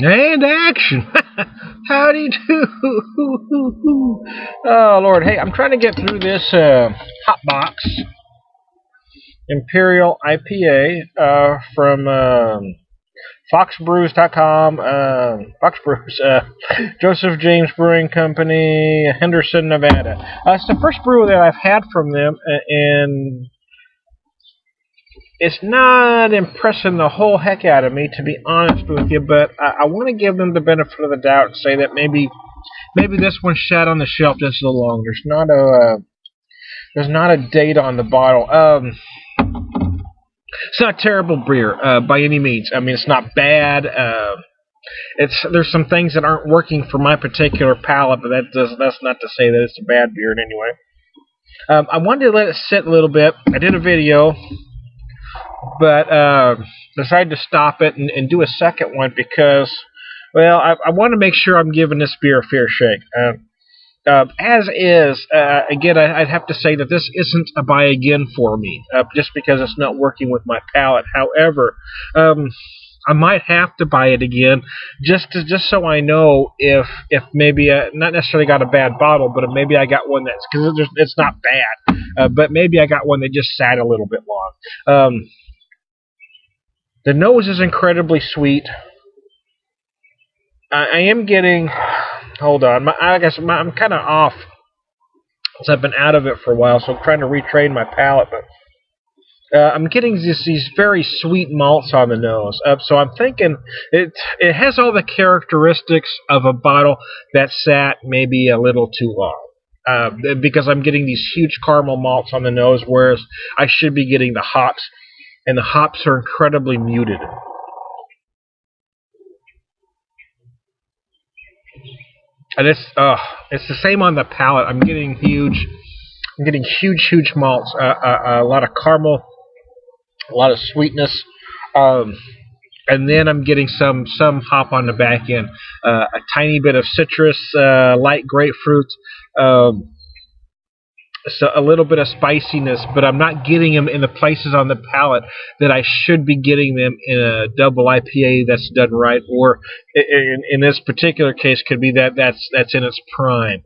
And action! Howdy do! Oh, Lord. Hey, I'm trying to get through this hot box Imperial IPA from foxbrews.com, Fox Brews, Joseph James Brewing Company, Henderson, Nevada. It's the first brew that I've had from them, and it's not impressing the whole heck out of me, to be honest with you, but I want to give them the benefit of the doubt and say that maybe this one sat on the shelf just a little long. There's not a date on the bottle. It's not terrible beer by any means. I mean, it's not bad. There's some things that aren't working for my particular palate, but that's not to say that it's a bad beer in any way. I wanted to let it sit a little bit. I did a video, but decided to stop it and do a second one because, well, I want to make sure I'm giving this beer a fair shake. As is, again, I'd have to say that this isn't a buy again for me, just because it's not working with my palate. However, I might have to buy it again, just so I know if maybe not necessarily got a bad bottle, but maybe I got one that's, because it's not bad, but maybe I got one that just sat a little bit long. The nose is incredibly sweet. I am getting. Hold on, I guess I'm kind of off, since I've been out of it for a while, so I'm trying to retrain my palate. But I'm getting these very sweet malts on the nose. So I'm thinking it has all the characteristics of a bottle that sat maybe a little too long. Because I'm getting these huge caramel malts on the nose, whereas I should be getting the hops, and the hops are incredibly muted. And it's the same on the palate. I'm getting huge malts, a lot of caramel, a lot of sweetness, and then I'm getting some hop on the back end, a tiny bit of citrus, light grapefruit, so a little bit of spiciness, but I'm not getting them in the places on the palate that I should be getting them in a double IPA that's done right, or in this particular case could be that's in its prime.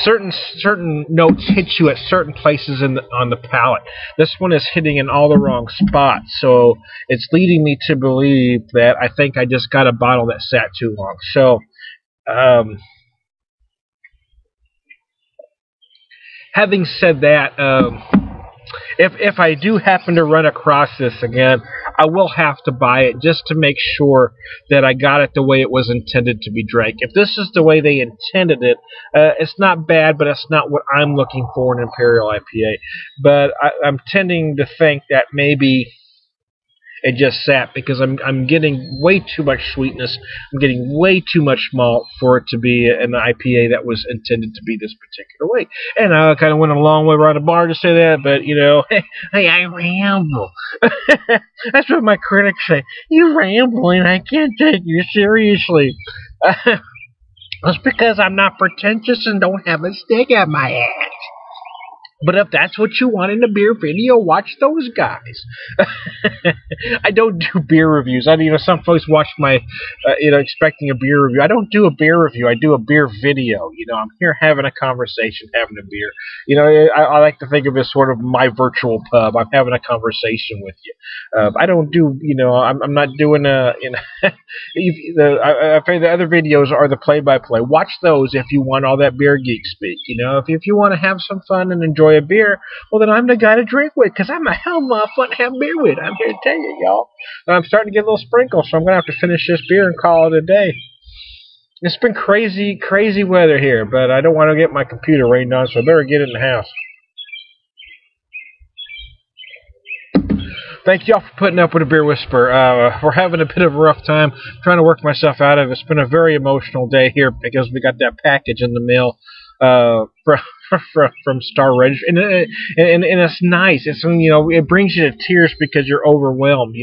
Certain notes hit you at certain places on the palate. This one is hitting in all the wrong spots, so it's leading me to believe that I think I just got a bottle that sat too long. So, having said that, if I do happen to run across this again, I will have to buy it just to make sure that I got it the way it was intended to be drank. If this is the way they intended it, it's not bad, but it's not what I'm looking for in Imperial IPA. But I'm tending to think that maybe it just sat, because I'm getting way too much sweetness. I'm getting way too much malt for it to be an IPA that was intended to be this particular way. And I kind of went a long way around the bar to say that, but hey, I ramble. That's what my critics say. You rambling, I can't take you seriously. That's because I'm not pretentious and don't have a stick at my ass. But if that's what you want in a beer video, watch those guys. I don't do beer reviews. Some folks watch my, expecting a beer review. I don't do a beer review. I do a beer video. I'm here having a conversation, having a beer. I like to think of it as sort of my virtual pub. I'm having a conversation with you. I don't do, I'm not doing I find the other videos are the play-by-play. Watch those if you want all that beer geek speak. If you want to have some fun and enjoy a beer, well, then I'm the guy to drink with, because I'm a hell of a lot of fun to have beer with. I'm here to tell you, y'all. I'm starting to get a little sprinkle, so I'm going to have to finish this beer and call it a day. It's been crazy weather here, but I don't want to get my computer rained on, so I better get in the house. Thank y'all for putting up with a beer whisper. We're having a bit of a rough time trying to work myself out of it. It's been a very emotional day here because we got that package in the mail from Star Registry, and it's nice. It's it brings you to tears because you're overwhelmed.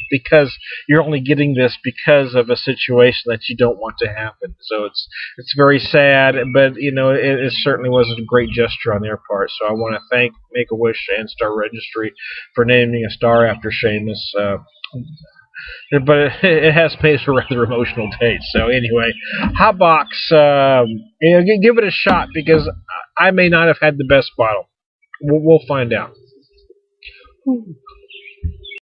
Because you're only getting this because of a situation that you don't want to happen. So it's very sad, but it certainly was a great gesture on their part. So I want to thank Make-A-Wish and Star Registry for naming a star after Seamus. but it has space for rather emotional taste. So anyway, Hot Box, give it a shot because I may not have had the best bottle. We'll find out.